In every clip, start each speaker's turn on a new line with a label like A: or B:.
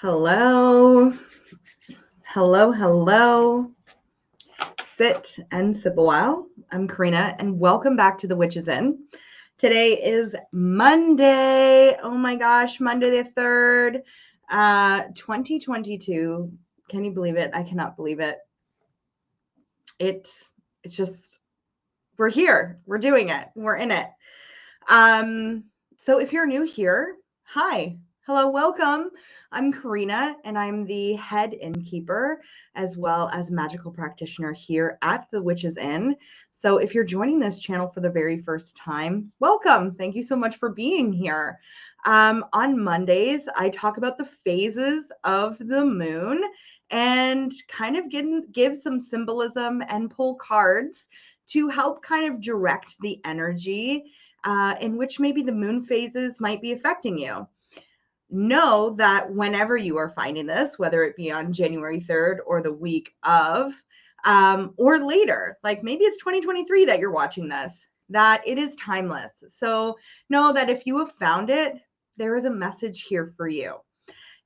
A: Hello. Hello, hello. Sit and sip a while. I'm Karena, and welcome back to The Witch Within. Today is Monday. Oh my gosh, Monday the 3rd, 2022. Can you believe it? I cannot believe it. It's just, we're here. We're doing it. We're in it. So if you're new here, hi, hello, welcome. I'm Karena, and I'm the head innkeeper as well as magical practitioner here at the Witch's Inn. So if you're joining this channel for the very first time, welcome. Thank you so much for being here. On Mondays, I talk about the phases of the moon and kind of give some symbolism and pull cards to help kind of direct the energy in which maybe the moon phases might be affecting you. Know that whenever you are finding this, whether it be on January 3rd or the week of, or later, like maybe it's 2023 that you're watching this, that it is timeless. So know that if you have found it, there is a message here for you.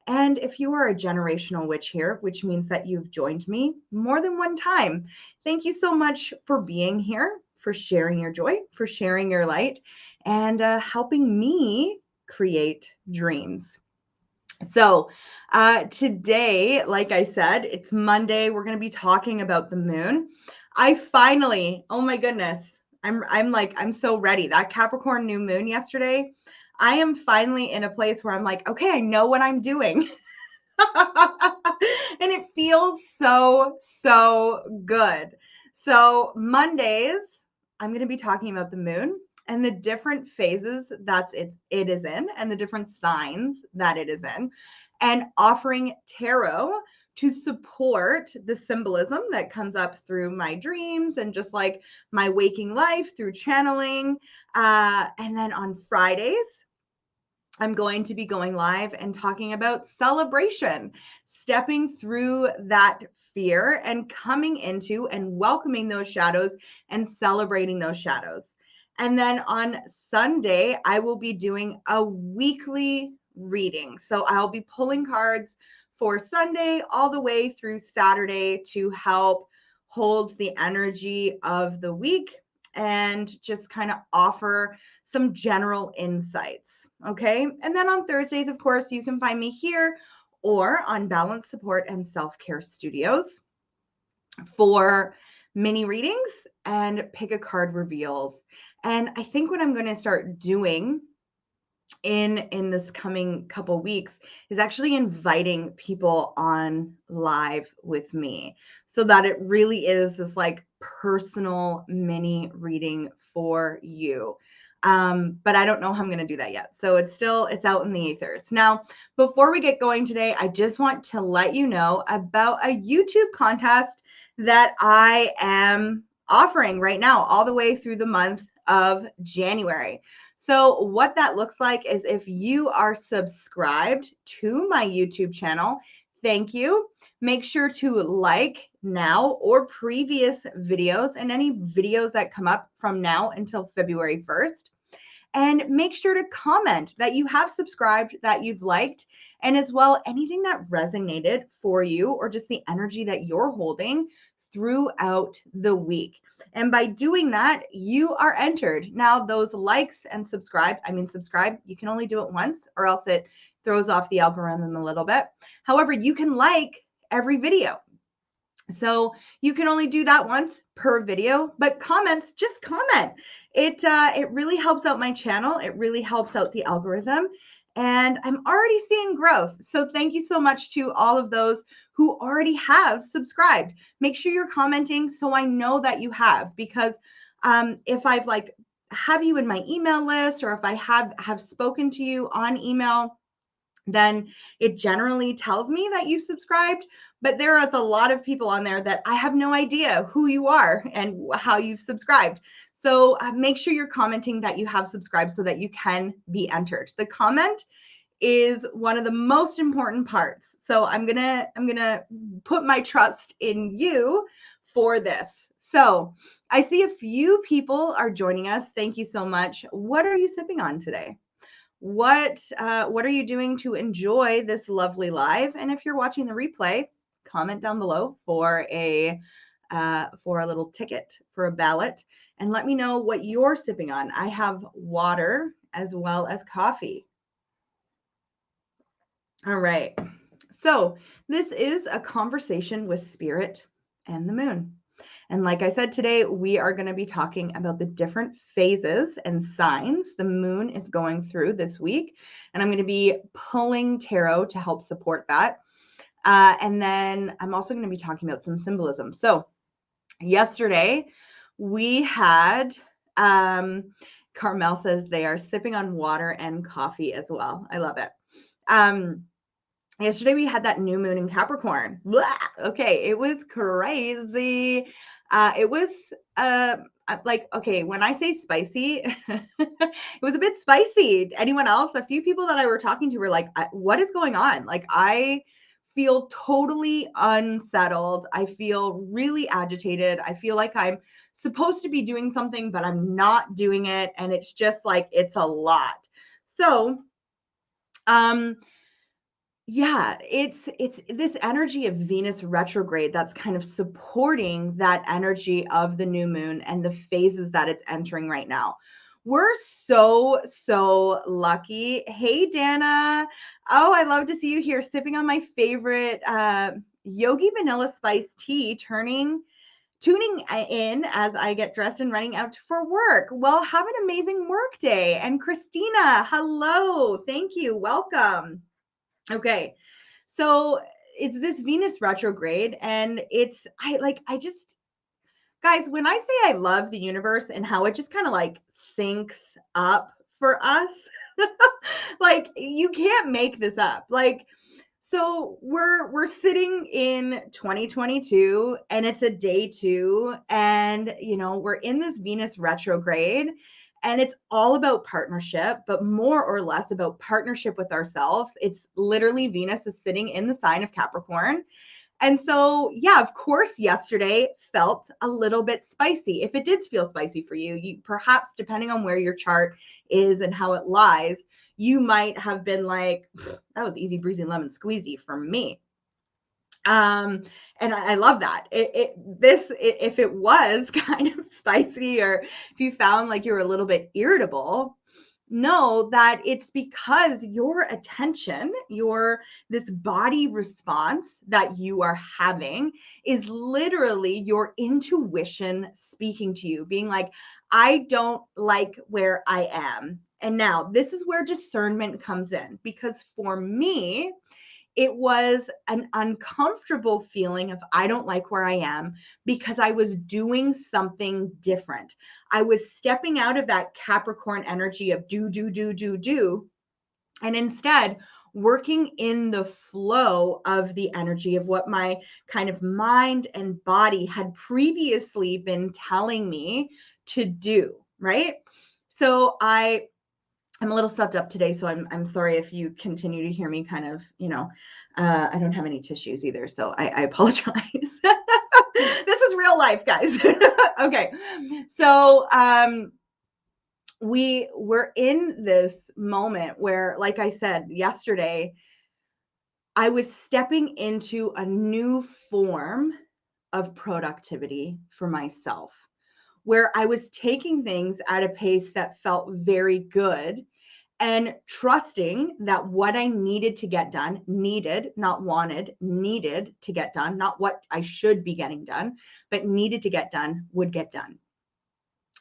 A: And if you are a generational witch here, which means that you've joined me more than one time, thank you so much for being here, for sharing your joy, for sharing your light, and helping me create dreams. So today, like I said, it's Monday. We're going to be talking about the moon. I finally, oh my goodness, I'm so ready. That Capricorn new moon yesterday, I am finally in a place where I'm like, okay, I know what I'm doing. And it feels so good. So Mondays, I'm going to be talking about the moon and the different phases that it is in and the different signs that it is in, and offering tarot to support the symbolism that comes up through my dreams and just like my waking life through channeling. And then on Fridays, I'm going to be going live and talking about celebration, stepping through that fear and coming into and welcoming those shadows and celebrating those shadows. And then on Sunday, I will be doing a weekly reading. So I'll be pulling cards for Sunday all the way through Saturday to help hold the energy of the week and just kind of offer some general insights. Okay. And then on Thursdays, of course, you can find me here or on Balance Support and Self-Care Studios for mini readings and pick a card reveals. And I think what I'm going to start doing in this coming couple weeks is actually inviting people on live with me so that it really is this like personal mini reading for you. But I don't know how I'm going to do that yet. So it's out in the ethers. Now, before we get going today, I just want to let you know about a YouTube contest that I am offering right now all the way through the month of January. So what that looks like is if you are subscribed to my YouTube channel, thank you. Make sure to like now or previous videos and any videos that come up from now until February 1st. And make sure to comment that you have subscribed, that you've liked, and as well anything that resonated for you or just the energy that you're holding throughout the week. And by doing that, you are entered. Now, those likes and subscribe, you can only do it once or else it throws off the algorithm a little bit. However, you can like every video. So you can only do that once per video, but comments, just comment. It really helps out my channel. It really helps out the algorithm. And I'm already seeing growth. So thank you so much to all of those who already have subscribed. Make sure you're commenting so I know that you have, because if I've have you in my email list or if I have spoken to you on email, then it generally tells me that you've subscribed. But there is a lot of people on there that I have no idea who you are and how you've subscribed. So make sure you're commenting that you have subscribed so that you can be entered. The comment is one of the most important parts. So I'm gonna put my trust in you for this. So I see a few people are joining us. Thank you so much. What are you sipping on today? What are you doing to enjoy this lovely live? And if you're watching the replay, comment down below for a little ticket for a ballot, and let me know what you're sipping on. I have water as well as coffee. All right. So this is a conversation with spirit and the moon. And like I said, today we are going to be talking about the different phases and signs the moon is going through this week. And I'm going to be pulling tarot to help support that. And then I'm also going to be talking about some symbolism. So yesterday we had, Carmel says they are sipping on water and coffee as well. I love it. Yesterday we had that new moon in Capricorn. Blah! Okay, it was crazy. It was like, okay, when I say spicy, it was a bit spicy. Anyone else? A few people that I were talking to were like, what is going on? Like, I feel totally unsettled. I feel really agitated. I feel like I'm supposed to be doing something, but I'm not doing it. And it's just like, it's a lot. So, yeah, it's this energy of Venus retrograde that's kind of supporting that energy of the new moon and the phases that it's entering right now. We're so lucky. Hey, Dana. Oh, I love to see you here sipping on my favorite Yogi Vanilla Spice tea, tuning in as I get dressed and running out for work. Well, have an amazing work day. And Christina, hello. Thank you. Welcome. Okay. So it's this Venus retrograde, and guys, when I say I love the universe and how it just kind of like syncs up for us, like you can't make this up. Like, so we're sitting in 2022 and it's a day 2, and we're in this Venus retrograde, and it's all about partnership, but more or less about partnership with ourselves. It's literally Venus is sitting in the sign of Capricorn. And so, yeah, of course, yesterday felt a little bit spicy. If it did feel spicy for you, you perhaps, depending on where your chart is and how it lies, you might have been like, that was easy breezy lemon squeezy for me. And I love that. If it was kind of spicy, or if you found like you were a little bit irritable, know that it's because your attention, this body response that you are having is literally your intuition speaking to you, being like, I don't like where I am. And now this is where discernment comes in, because for me, it was an uncomfortable feeling of I don't like where I am, because I was doing something different. I was stepping out of that Capricorn energy of do, and instead working in the flow of the energy of what my kind of mind and body had previously been telling me to do, right? So I'm a little stuffed up today, so I'm sorry if you continue to hear me kind of, I don't have any tissues either, so I apologize. This is real life, guys. Okay, so we're in this moment where, like I said yesterday, I was stepping into a new form of productivity for myself, where I was taking things at a pace that felt very good, and trusting that what I needed to get done, needed, not wanted, needed to get done, not what I should be getting done, but needed to get done, would get done.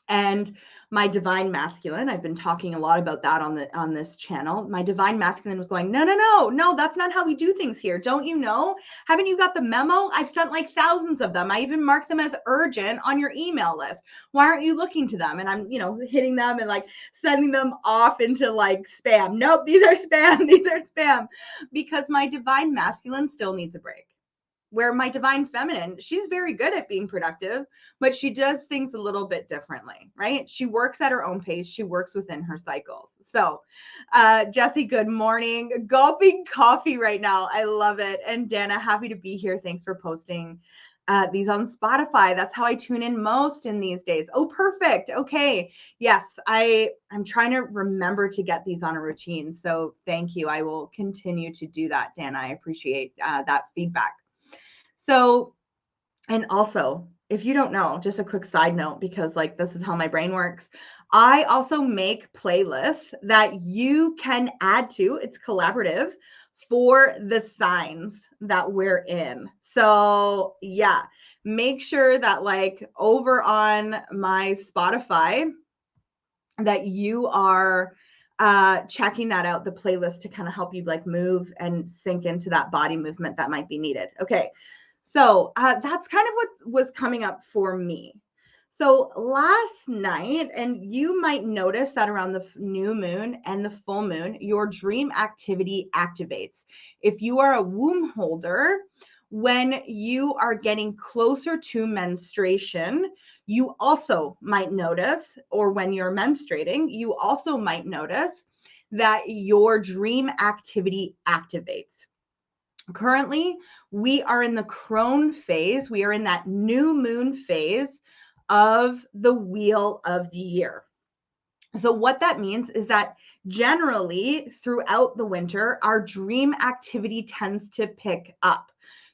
A: And my divine masculine, I've been talking a lot about that on this channel. My divine masculine was going, no, that's not how we do things here. Don't you know? Haven't you got the memo? I've sent like thousands of them. I even marked them as urgent on your email list. Why aren't you looking to them? And I'm, hitting them and like sending them off into like spam. Nope, these are spam. These are spam. Because my divine masculine still needs a break. Where my divine feminine, she's very good at being productive, but she does things a little bit differently, right? She works at her own pace. She works within her cycles. So, Jesse, good morning. Gulping coffee right now. I love it. And Dana, happy to be here. Thanks for posting. these on Spotify. That's how I tune in most in these days. Oh, perfect. Okay. Yes, I'm trying to remember to get these on a routine. So thank you. I will continue to do that, Dan. I appreciate that feedback. So, and also, if you don't know, just a quick side note, because like this is how my brain works. I also make playlists that you can add to. It's collaborative for the signs that we're in. So, yeah, make sure that like over on my Spotify that you are checking that out, the playlist, to kind of help you like move and sink into that body movement that might be needed. Okay. So that's kind of what was coming up for me. So last night, and you might notice that around the new moon and the full moon, your dream activity activates. If you are a womb holder, when you are getting closer to menstruation, you also might notice, or when you're menstruating, you also might notice that your dream activity activates. Currently, we are in the crone phase. We are in that new moon phase of the wheel of the year. So what that means is that generally throughout the winter, our dream activity tends to pick up.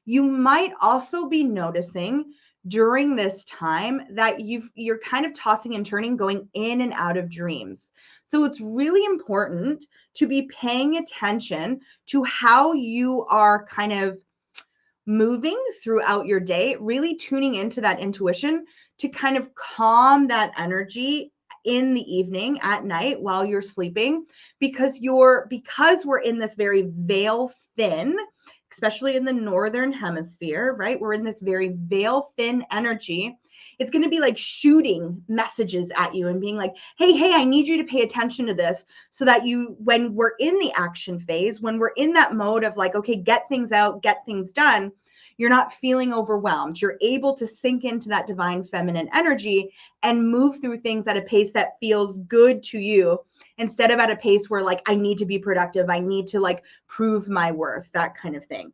A: You might also be noticing during this time that you're kind of tossing and turning, going in and out of dreams. So it's really important to be paying attention to how you are kind of moving throughout your day, really tuning into that intuition to kind of calm that energy in the evening, at night, while you're sleeping, because we're in this very veil thin, especially in the northern hemisphere, right? We're in this very veil thin energy. It's going to be like shooting messages at you and being like, hey, I need you to pay attention to this, so that when we're in the action phase, when we're in that mode of like, okay, get things out, get things done, you're not feeling overwhelmed. You're able to sink into that divine feminine energy and move through things at a pace that feels good to you, instead of at a pace where like, I need to be productive, I need to like prove my worth, that kind of thing.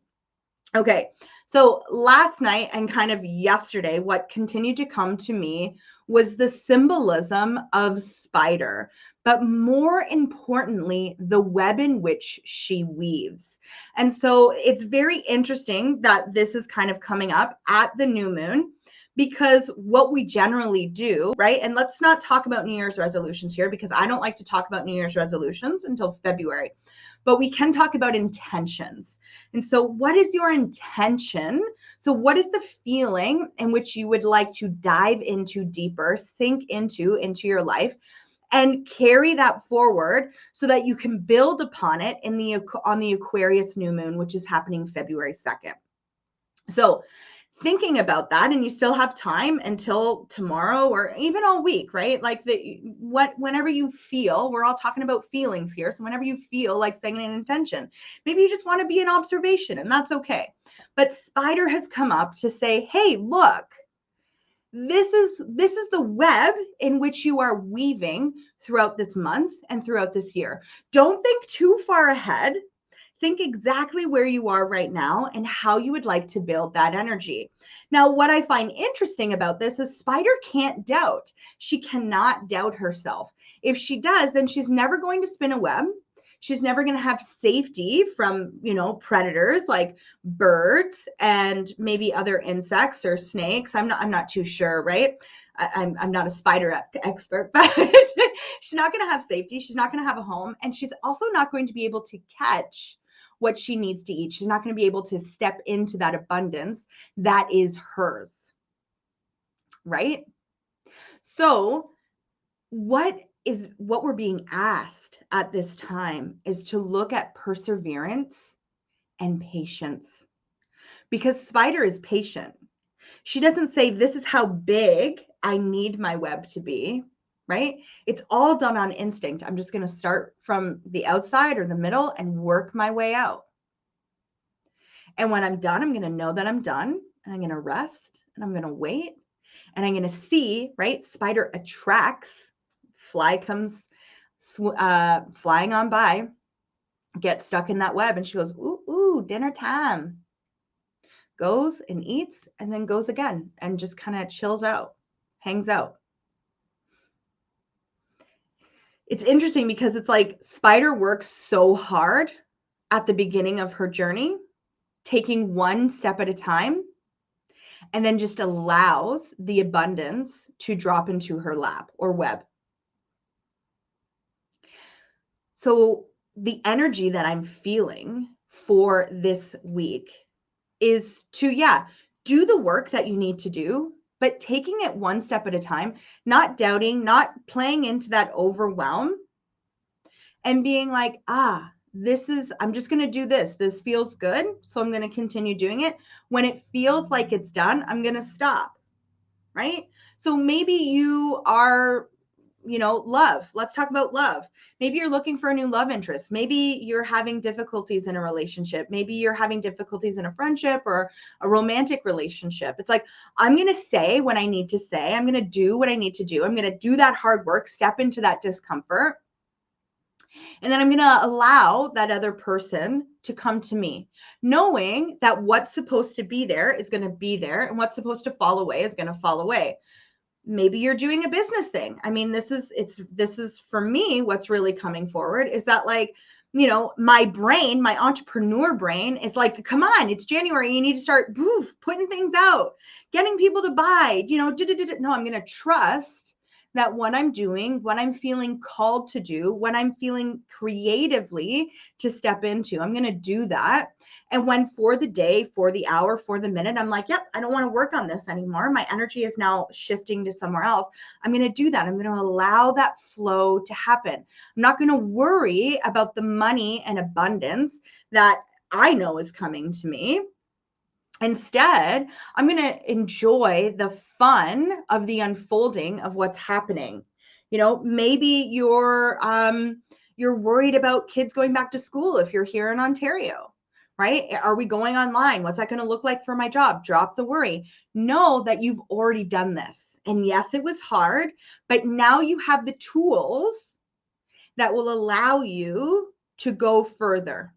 A: Okay, so last night and kind of yesterday, what continued to come to me was the symbolism of spider, but more importantly, the web in which she weaves. And so it's very interesting that this is kind of coming up at the new moon, because what we generally do, right? And let's not talk about New Year's resolutions here, because I don't like to talk about New Year's resolutions until February, but we can talk about intentions. And so what is your intention? So what is the feeling in which you would like to dive into deeper, sink into your life, and carry that forward so that you can build upon it on the Aquarius new moon, which is happening February 2nd. So thinking about that, and you still have time until tomorrow or even all week, right? Like whenever you feel, we're all talking about feelings here. So whenever you feel like setting an intention, maybe you just want to be an observation, and that's okay. But Spider has come up to say, hey, look, this is the web in which you are weaving throughout this month and throughout this year. Don't think too far ahead. Think exactly where you are right now and how you would like to build that energy. Now, what I find interesting about this is Spider can't doubt. She cannot doubt herself. If she does, then she's never going to spin a web. She's never going to have safety from, predators like birds and maybe other insects or snakes. I'm not too sure, right? I'm not a spider expert, but she's not going to have safety. She's not going to have a home. And she's also not going to be able to catch what she needs to eat. She's not going to be able to step into that abundance that is hers, right? So what we're being asked at this time is to look at perseverance and patience, because Spider is patient. She doesn't say, this is how big I need my web to be, right? It's all done on instinct. I'm just going to start from the outside or the middle and work my way out. And when I'm done, I'm going to know that I'm done, and I'm going to rest, and I'm going to wait, and I'm going to see, right? Spider attracts, fly comes flying on by, gets stuck in that web, and she goes, ooh, dinner time. goes and eats, and then goes again and just kind of chills out, hangs out. It's interesting because it's like Spider works so hard at the beginning of her journey, taking one step at a time, and then just allows the abundance to drop into her lap or web. So the energy that I'm feeling for this week is to, do the work that you need to do, but taking it one step at a time, not doubting, not playing into that overwhelm, and being like, I'm just going to do this. This feels good. So I'm going to continue doing it. When it feels like it's done, I'm going to stop. Right? So maybe you are, love. Let's talk about love. Maybe you're looking for a new love interest. Maybe you're having difficulties in a relationship. Maybe you're having difficulties in a friendship or a romantic relationship. It's like, I'm going to say what I need to say. I'm going to do what I need to do. I'm going to do that hard work, step into that discomfort. And then I'm going to allow that other person to come to me, knowing that what's supposed to be there is going to be there, and what's supposed to fall away is going to fall away. Maybe you're doing a business thing. I mean, this is for me, what's really coming forward is that, like, my brain, my entrepreneur brain is like, come on, it's January. You need to start putting things out, getting people to buy, No, I'm going to trust that what I'm doing, what I'm feeling called to do, what I'm feeling creatively to step into, I'm going to do that. And when for the day, for the hour, for the minute, I'm like, yep, I don't want to work on this anymore. My energy is now shifting to somewhere else. I'm going to do that. I'm going to allow that flow to happen. I'm not going to worry about the money and abundance that I know is coming to me. Instead, I'm going to enjoy the fun of the unfolding of what's happening. Maybe you're worried about kids going back to school if you're here in Ontario, right? Are we going online? What's that going to look like for my job? Drop the worry. Know that you've already done this. And yes, it was hard, but now you have the tools that will allow you to go further.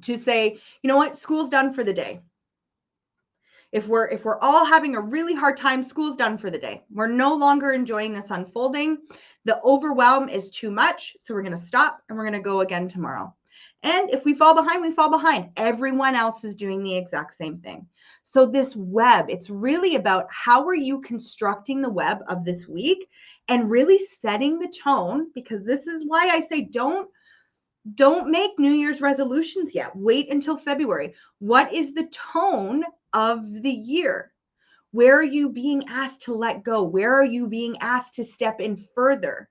A: To say, you know what, school's done for the day. If we're all having a really hard time, school's done for the day. We're no longer enjoying this unfolding. The overwhelm is too much. So we're going to stop and we're going to go again tomorrow. And if we fall behind, we fall behind. Everyone else is doing the exact same thing. So this web, it's really about how are you constructing the web of this week and really setting the tone, because this is why I say don't make New Year's resolutions yet. Wait until February. What is the tone of the year? Where are you being asked to let go? Where are you being asked to step in further?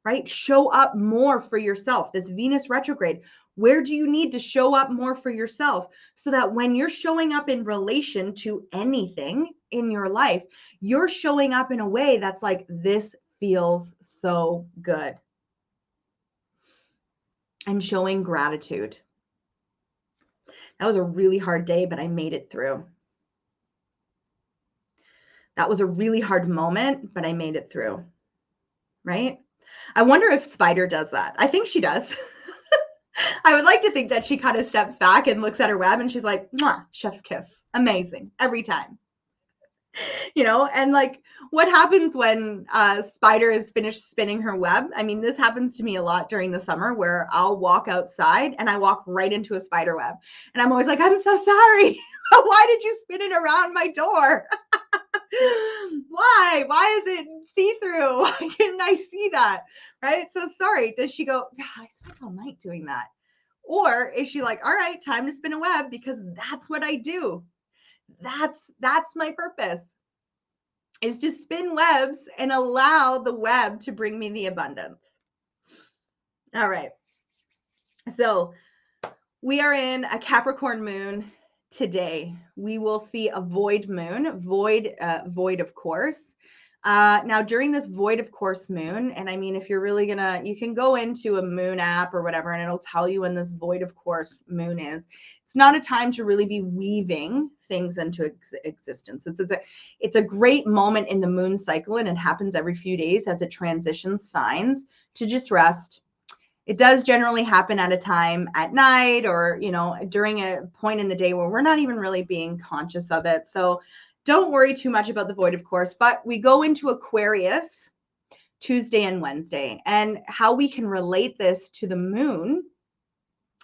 A: Right? Show up more for yourself. This Venus retrograde, where do you need to show up more for yourself so that when you're showing up in relation to anything in your life, you're showing up in a way that's like, this feels so good. And showing gratitude. That was a really hard day, but I made it through. That was a really hard moment, but I made it through. Right? I wonder if Spider does that. I think she does. I would like to think that she kind of steps back and looks at her web and she's like, mwah, chef's kiss. Amazing. Every time. And like, what happens when Spider is finished spinning her web? I mean, this happens to me a lot during the summer where I'll walk outside and I walk right into a spider web. And I'm always like, I'm so sorry. Why did you spin it around my door? Why is it see-through? Why couldn't I see that? Right? So sorry. Does she go, I spent all night doing that? Or is she like, all right, time to spin a web because that's what I do. That's my purpose, is to spin webs and allow the web to bring me the abundance. All right. So we are in a Capricorn moon today. We will see a void moon, void of course. Now during this void of course moon, and I mean, if you're really you can go into a moon app or whatever, and it'll tell you when this void of course moon is. It's not a time to really be weaving things into existence. It's a great moment in the moon cycle, and it happens every few days as it transitions signs to just rest It does generally happen at a time at night or, during a point in the day where we're not even really being conscious of it. So don't worry too much about the void, of course, but we go into Aquarius Tuesday and Wednesday, and how we can relate this to the moon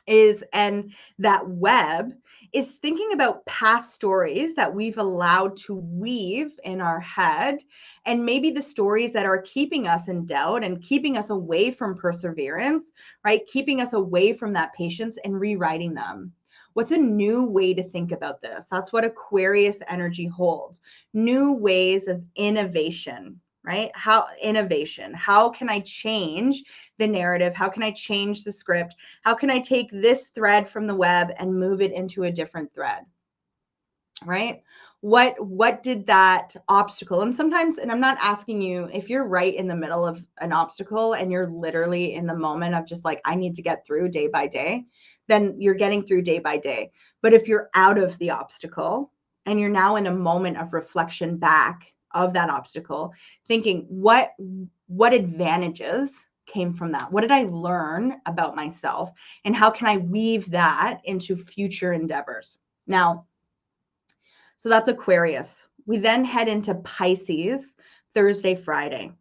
A: and that web is thinking about past stories that we've allowed to weave in our head, and maybe the stories that are keeping us in doubt and keeping us away from perseverance, right? Keeping us away from that patience, and rewriting them. What's a new way to think about this? That's what Aquarius energy holds. New ways of innovation, right? How can I change the narrative? How can I change the script? How can I take this thread from the web and move it into a different thread? Right? What did that obstacle? And sometimes, and I'm not asking you, if you're right in the middle of an obstacle and you're literally in the moment of just like, I need to get through day by day, then you're getting through day by day. But if you're out of the obstacle and you're now in a moment of reflection back of that obstacle, thinking what advantages came from that? What did I learn about myself? And how can I weave that into future endeavors? Now, so that's Aquarius. We then head into Pisces Thursday, Friday.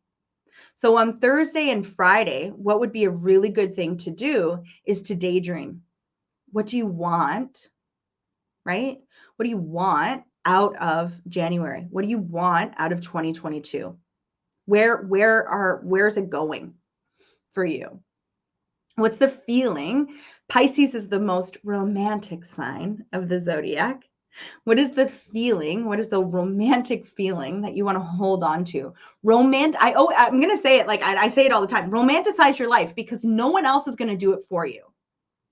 A: So on Thursday and Friday, what would be a really good thing to do is to daydream. What do you want, right? What do you want out of January? What do you want out of 2022? Where's it going for you? What's the feeling? Pisces is the most romantic sign of the zodiac. What is the feeling? What is the romantic feeling that you want to hold on to? I'm going to say it like I say it all the time. Romanticize your life, because no one else is going to do it for you,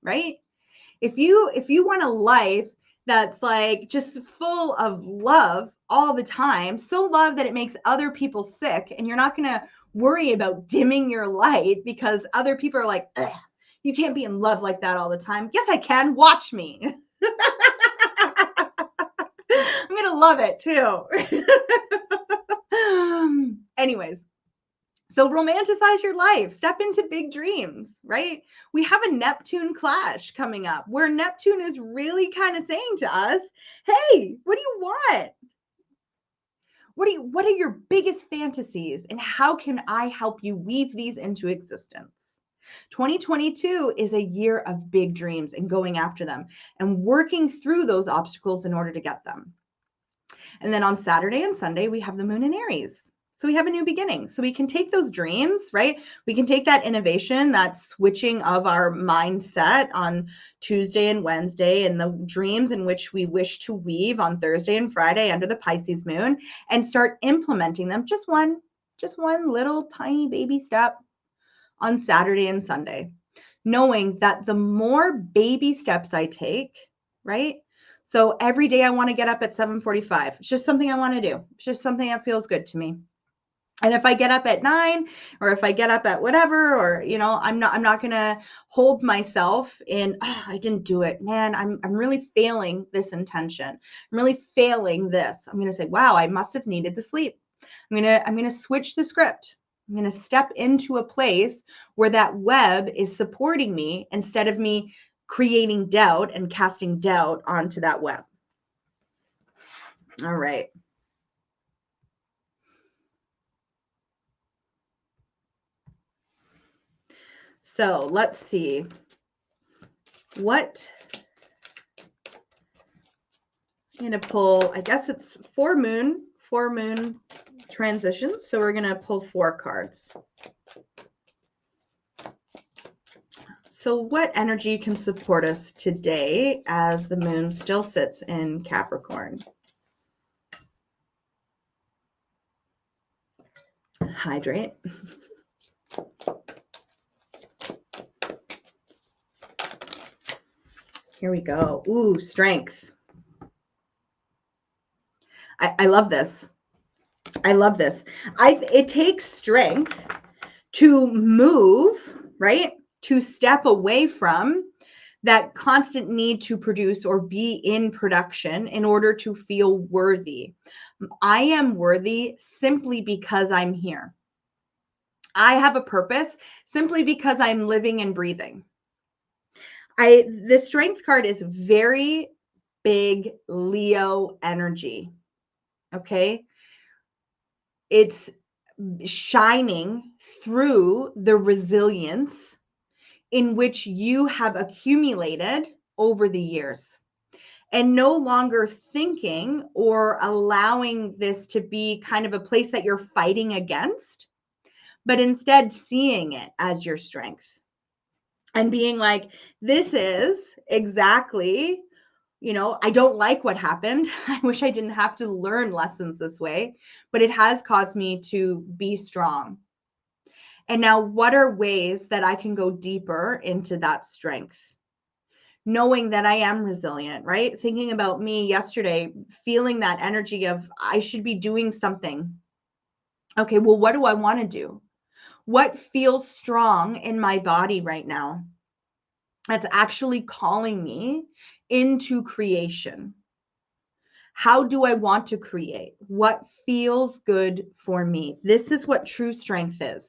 A: right? If you want a life that's like just full of love all the time, so love that it makes other people sick, and you're not going to worry about dimming your light because other people are like, you can't be in love like that all the time. Yes, I can. Watch me. I'm going to love it too. Anyways, so romanticize your life. Step into big dreams, right? We have a Neptune clash coming up where Neptune is really kind of saying to us, hey, what do you want? What are your biggest fantasies, and how can I help you weave these into existence? 2022 is a year of big dreams and going after them and working through those obstacles in order to get them. And then on Saturday and Sunday, we have the moon in Aries. So we have a new beginning. So we can take those dreams, right? We can take that innovation, that switching of our mindset on Tuesday and Wednesday, and the dreams in which we wish to weave on Thursday and Friday under the Pisces moon, and start implementing them just one little tiny baby step on Saturday and Sunday, knowing that the more baby steps I take, right? So every day I want to get up at 7:45. It's just something I want to do. It's just something that feels good to me. And if I get up at 9, or if I get up at whatever, or, I'm not going to hold myself in, I didn't do it, man. I'm really failing this intention. I'm really failing this. I'm going to say, wow, I must have needed the sleep. I'm going to switch the script. I'm going to step into a place where that web is supporting me instead of me creating doubt and casting doubt onto that web. All right. So let's see what I'm going to pull. I guess it's four moon transitions. So we're going to pull 4 cards. So what energy can support us today as the moon still sits in Capricorn? Hydrate. Here we go. Ooh, strength. I love this. I love this. It takes strength to move, right? To step away from that constant need to produce or be in production in order to feel worthy. I am worthy simply because I'm here. I have a purpose simply because I'm living and breathing. The strength card is very big Leo energy. Okay. It's shining through the resilience in which you have accumulated over the years, and no longer thinking or allowing this to be kind of a place that you're fighting against, but instead seeing it as your strength and being like, this is exactly, I don't like what happened. I wish I didn't have to learn lessons this way, but it has caused me to be strong. And now, what are ways that I can go deeper into that strength? Knowing that I am resilient, right? Thinking about me yesterday, feeling that energy of I should be doing something. Okay, well, what do I want to do? What feels strong in my body right now that's actually calling me into creation? How do I want to create? What feels good for me? This is what true strength is.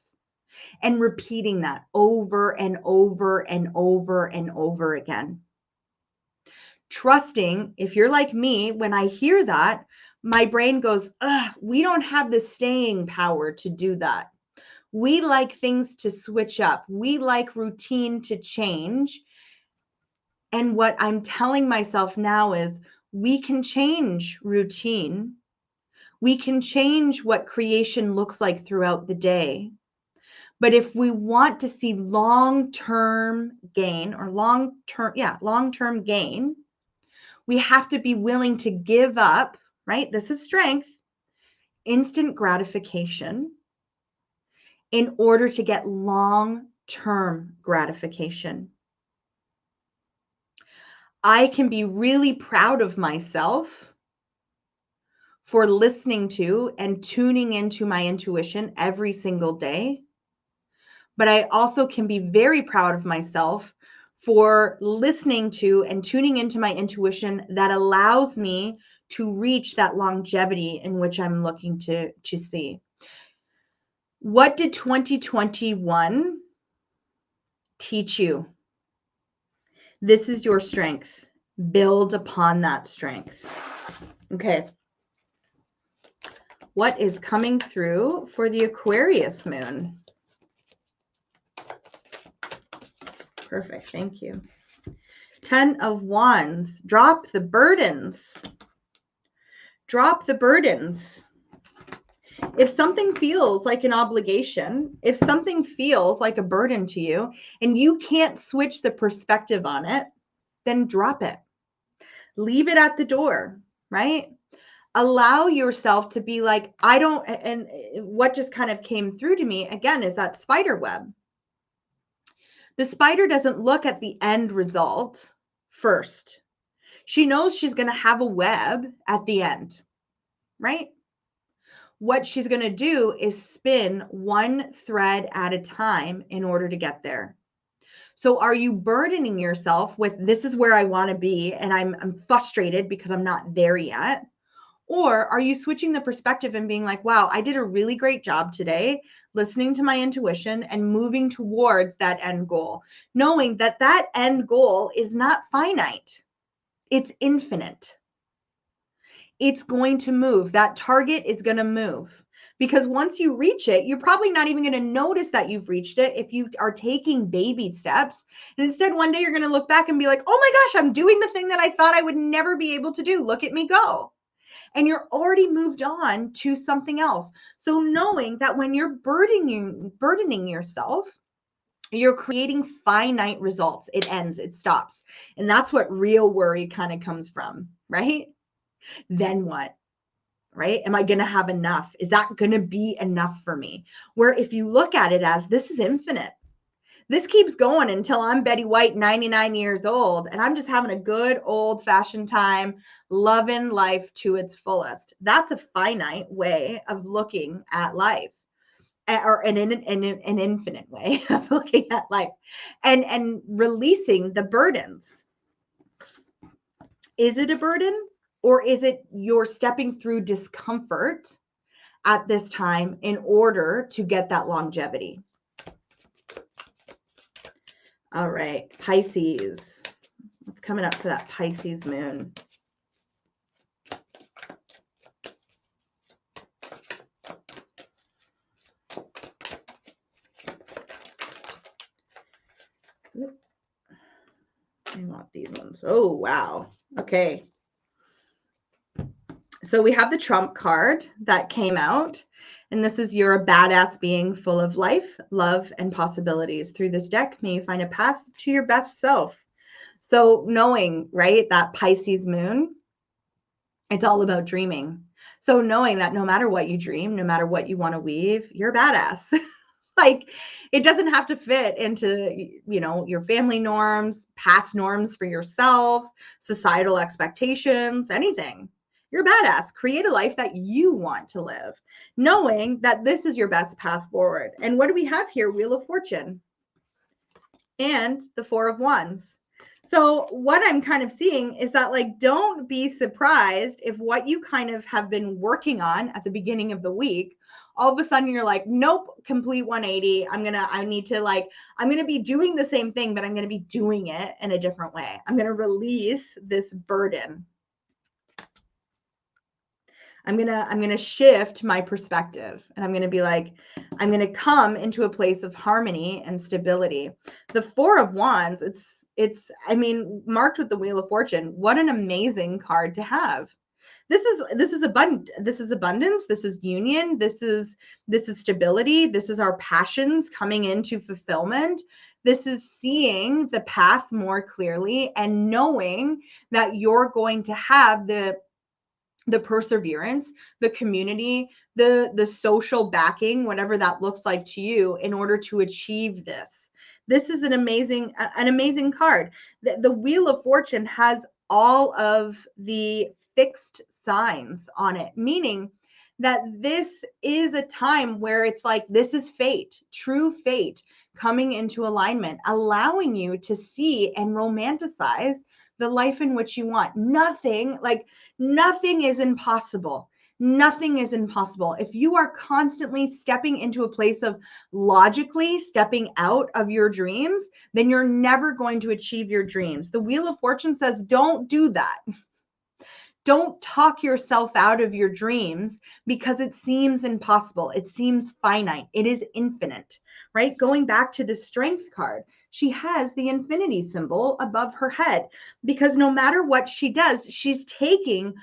A: And repeating that over and over and over and over again. Trusting, if you're like me, when I hear that, my brain goes, ugh, we don't have the staying power to do that. We like things to switch up. We like routine to change. And what I'm telling myself now is we can change routine. We can change what creation looks like throughout the day. But if we want to see long-term gain or long-term gain, we have to be willing to give up, right? This is strength, instant gratification in order to get long-term gratification. I can be really proud of myself for listening to and tuning into my intuition every single day. But I also can be very proud of myself for listening to and tuning into my intuition that allows me to reach that longevity in which I'm looking to see. What did 2021 teach you? This is your strength. Build upon that strength. Okay. What is coming through for the Aquarius moon? Perfect. Thank you. 10 of Wands. Drop the burdens. Drop the burdens. If something feels like an obligation, if something feels like a burden to you, and you can't switch the perspective on it, then drop it. Leave it at the door, right? Allow yourself to be like, I don't, and what just kind of came through to me again is that spider web. The spider doesn't look at the end result first. She knows she's going to have a web at the end, right? What she's going to do is spin one thread at a time in order to get there. So are you burdening yourself with this is where I want to be and I'm frustrated because I'm not there yet? Or are you switching the perspective and being like, wow, I did a really great job today listening to my intuition and moving towards that end goal, knowing that that end goal is not finite. It's infinite. It's going to move. That target is going to move. Because once you reach it, you're probably not even going to notice that you've reached it if you are taking baby steps. And instead, one day you're going to look back and be like, oh my gosh, I'm doing the thing that I thought I would never be able to do. Look at me go. And you're already moved on to something else. So knowing that when you're burdening yourself, you're creating finite results. It ends, it stops. And that's what real worry kind of comes from, right? Then what? Right? Am I going to have enough? Is that going to be enough for me? Where if you look at it as this is infinite, this keeps going until I'm Betty White, 99 years old, and I'm just having a good old fashioned time, loving life to its fullest. That's a finite way of looking at life, or an infinite way of looking at life, and releasing the burdens. Is it a burden? Or is it you're stepping through discomfort at this time in order to get that longevity. All right, Pisces. What's coming up for that Pisces moon? I want these ones. Oh, wow. Okay. So we have the Trump card that came out, and this is you're a badass being full of life, love, and possibilities. Through this deck, may you find a path to your best self. So knowing, right, that Pisces moon, it's all about dreaming. So knowing that no matter what you dream, no matter what you want to weave, you're a badass. Like, it doesn't have to fit into, you know, your family norms, past norms for yourself, societal expectations, anything. You're a badass. Create a life that you want to live, knowing that this is your best path forward. And what do we have here? Wheel of Fortune and the Four of Wands. So what I'm kind of seeing is that, like, don't be surprised if what you kind of have been working on at the beginning of the week, all of a sudden you're like, nope, complete 180. I'm going to be doing the same thing, but I'm going to be doing it in a different way. I'm going to release this burden. I'm going to shift my perspective, and I'm going to be like, I'm going to come into a place of harmony and stability. The Four of Wands, I mean, marked with the Wheel of Fortune. What an amazing card to have. This is abundance. This is union. This is stability. This is our passions coming into fulfillment. This is seeing the path more clearly and knowing that you're going to have the perseverance, the community, the social backing, whatever that looks like to you, in order to achieve this. This is an amazing card. The Wheel of Fortune has all of the fixed signs on it, meaning that this is a time where it's like, this is fate, true fate coming into alignment, allowing you to see and romanticize the life in which you want. Nothing is impossible. Nothing is impossible. If you are constantly stepping into a place of logically stepping out of your dreams, then you're never going to achieve your dreams. The Wheel of Fortune says, don't do that. Don't talk yourself out of your dreams because it seems impossible. It seems finite. It is infinite, right? Going back to the Strength card, she has the infinity symbol above her head because no matter what she does, she's taking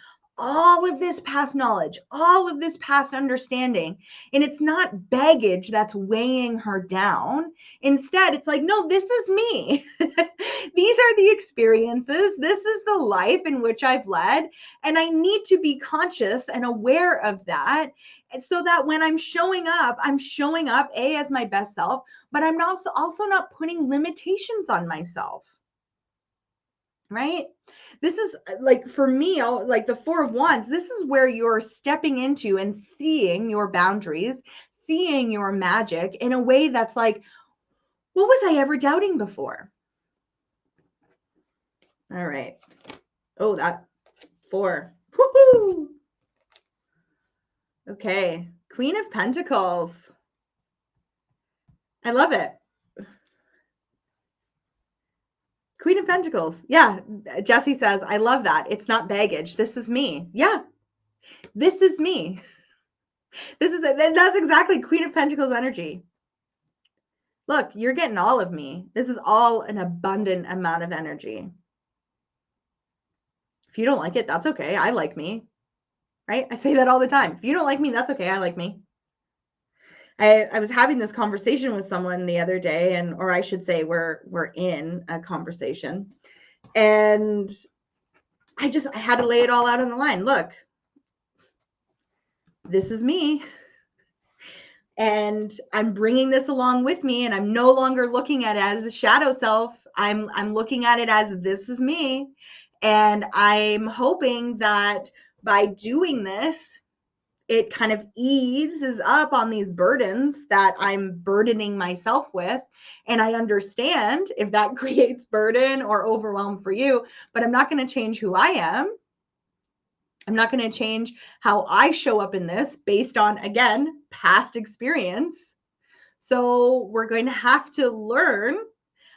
A: all of this past knowledge, all of this past understanding, and it's not baggage that's weighing her down. Instead, it's like, no, this is me. These are the experiences. This is the life in which I've led, and I need to be conscious and aware of that, so that when I'm showing up as my best self, but I'm also not putting limitations on myself. Right? This is like, for me, like the Four of Wands, this is where you're stepping into and seeing your boundaries, seeing your magic in a way that's like, what was I ever doubting before? All right. Oh, that 4. Woohoo! Okay. Queen of Pentacles. I love it. Queen of Pentacles. Yeah. Jesse says, I love that. It's not baggage. This is me. Yeah. This is me. That's exactly Queen of Pentacles energy. Look, you're getting all of me. This is all an abundant amount of energy. If you don't like it, that's okay. I like me. Right? I say that all the time. If you don't like me, that's okay. I like me. I was having this conversation with someone the other day, or I should say we're in a conversation, and I had to lay it all out on the line. Look, this is me, and I'm bringing this along with me, and I'm no longer looking at it as a shadow self. I'm looking at it as, this is me, and I'm hoping that by doing this, it kind of eases up on these burdens that I'm burdening myself with. And I understand if that creates burden or overwhelm for you, but I'm not going to change who I am. I'm not going to change how I show up in this based on, again, past experience. So we're going to have to learn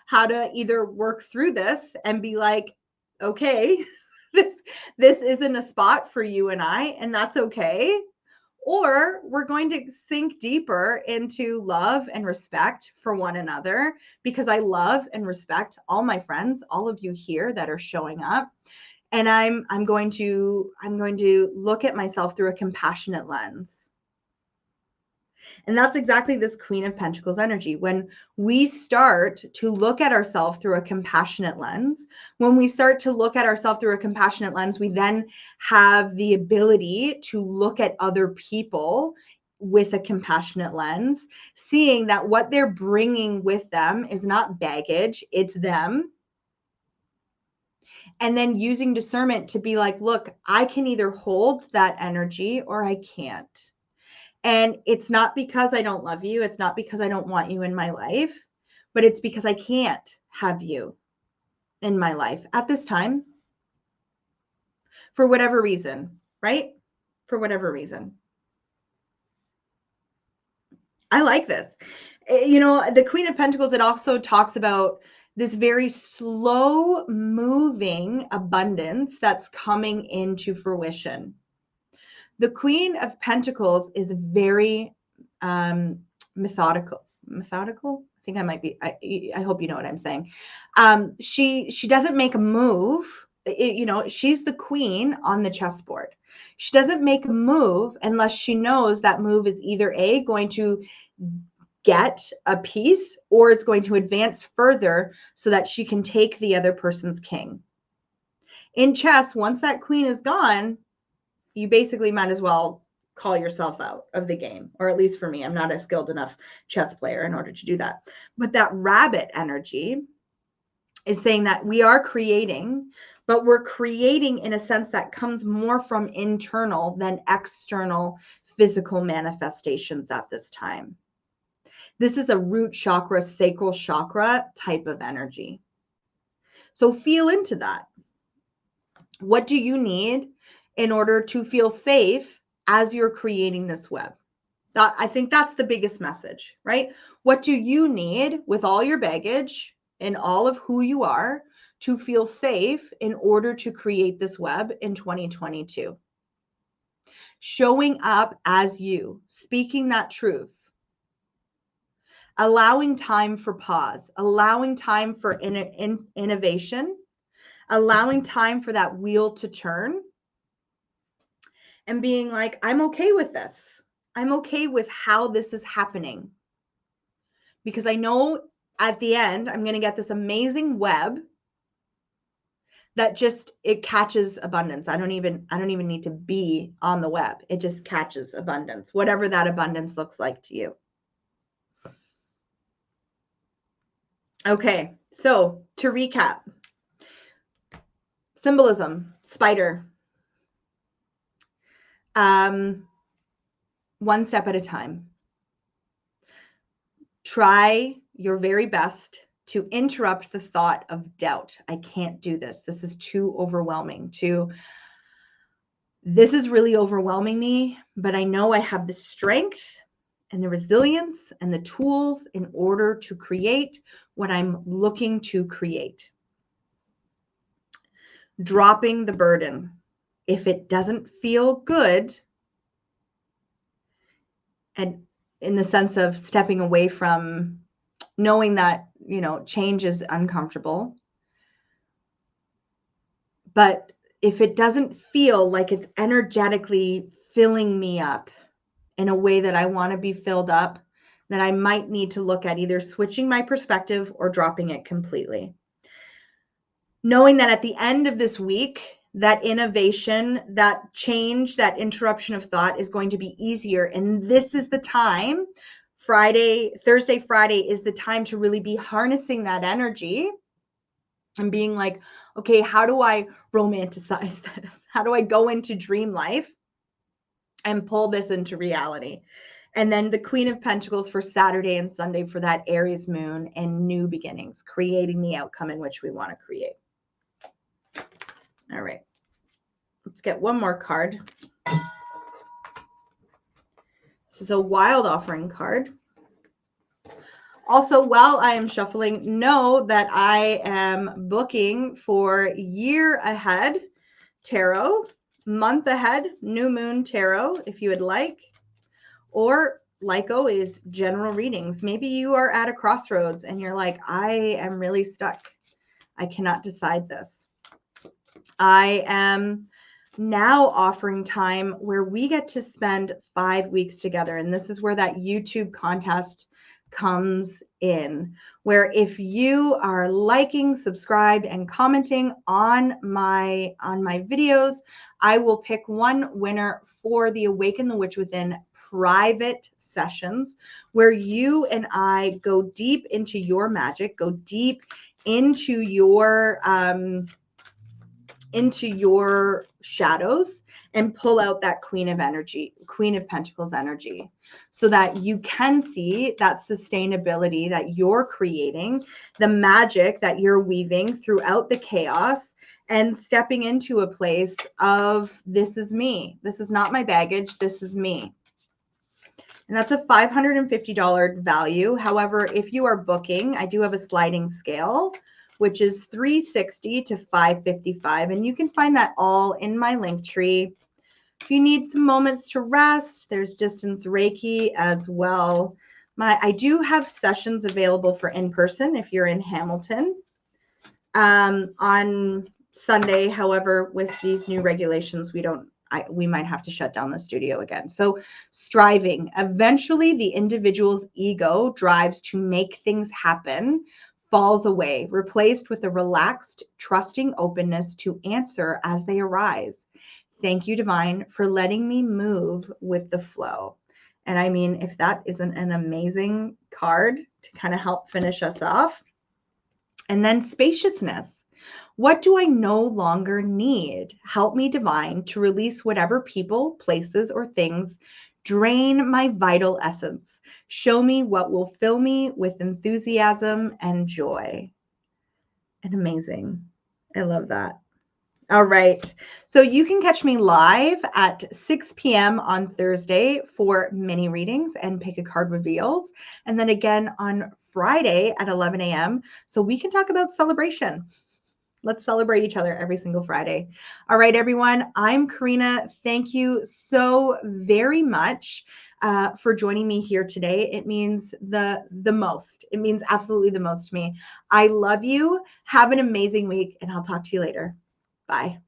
A: how to either work through this and be like, okay, this isn't a spot for you and I, and that's okay. Or we're going to sink deeper into love and respect for one another, because I love and respect all my friends, all of you here that are showing up. And I'm going to look at myself through a compassionate lens. And that's exactly this Queen of Pentacles energy. When we start to look at ourselves through a compassionate lens, we then have the ability to look at other people with a compassionate lens, seeing that what they're bringing with them is not baggage, it's them. And then using discernment to be like, look, I can either hold that energy or I can't. And it's not because I don't love you. It's not because I don't want you in my life, but it's because I can't have you in my life at this time for whatever reason, right? For whatever reason. I like this. You know, the Queen of Pentacles, it also talks about this very slow moving abundance that's coming into fruition. The Queen of Pentacles is very methodical. Methodical? I think I might be. I hope you know what I'm saying. She doesn't make a move. You know, she's the queen on the chessboard. She doesn't make a move unless she knows that move is either A, going to get a piece, or it's going to advance further so that she can take the other person's king. In chess, once that queen is gone, you basically might as well call yourself out of the game. Or at least for me, I'm not a skilled enough chess player in order to do that. But that rabbit energy is saying that we are creating, but we're creating in a sense that comes more from internal than external physical manifestations at this time. This is a root chakra, sacral chakra type of energy. So feel into that. What do you need in order to feel safe as you're creating this web? I think that's the biggest message, right? What do you need with all your baggage and all of who you are to feel safe in order to create this web in 2022? Showing up as you, speaking that truth, allowing time for pause, allowing time for innovation, allowing time for that wheel to turn, and being like, I'm okay with this. I'm okay with how this is happening. Because I know at the end, I'm going to get this amazing web that just, it catches abundance. I don't even need to be on the web. It just catches abundance, whatever that abundance looks like to you. Okay, so to recap, symbolism, spider. One step at a time. Try your very best to interrupt the thought of doubt. I can't do this. This is too overwhelming. This is really overwhelming me, but I know I have the strength and the resilience and the tools in order to create what I'm looking to create. Dropping the burden. If it doesn't feel good, and in the sense of stepping away from knowing that, you know, change is uncomfortable. But if it doesn't feel like it's energetically filling me up in a way that I want to be filled up, then I might need to look at either switching my perspective or dropping it completely. Knowing that at the end of this week, that innovation, that change, that interruption of thought is going to be easier. And this is the time, Thursday, Friday is the time to really be harnessing that energy and being like, okay, how do I romanticize this? How do I go into dream life and pull this into reality? And then the Queen of Pentacles for Saturday and Sunday for that Aries moon and new beginnings, creating the outcome in which we want to create. All right. Let's get one more card. This is a wild offering card. Also, while I am shuffling, know that I am booking for year ahead tarot, month ahead new moon tarot, if you would like, or like always, general readings. Maybe you are at a crossroads and you're like, I am really stuck. I cannot decide this. I am now offering time where we get to spend 5 weeks together. And this is where that YouTube contest comes in, where if you are liking, subscribed, and commenting on my videos, I will pick one winner for the Awaken the Witch Within private sessions, where you and I go deep into your magic, go deep into your shadows, and pull out that Queen of Pentacles energy, so that you can see that sustainability that you're creating, the magic that you're weaving throughout the chaos, and stepping into a place of, this is me. This is not my baggage. This is me. And that's a $550 value. However, if you are booking, I do have a sliding scale, which is $360 to $555. And you can find that all in my link tree. If you need some moments to rest, there's distance Reiki as well. I do have sessions available for in-person if you're in Hamilton on Sunday. However, with these new regulations, we might have to shut down the studio again. So striving, eventually the individual's ego drives to make things happen falls away, replaced with a relaxed, trusting openness to answer as they arise. Thank you, Divine, for letting me move with the flow. And I mean, if that isn't an amazing card to kind of help finish us off. And then spaciousness. What do I no longer need? Help me, Divine, to release whatever people, places, or things drain my vital essence. Show me what will fill me with enthusiasm and joy. And amazing. I love that. All right. So you can catch me live at 6 p.m. on Thursday for mini readings and pick a card reveals. And then again on Friday at 11 a.m. so we can talk about celebration. Let's celebrate each other every single Friday. All right, everyone. I'm Karena. Thank you so very much for joining me here today. It means the most. It means absolutely the most to me. I love you. Have an amazing week, and I'll talk to you later. Bye.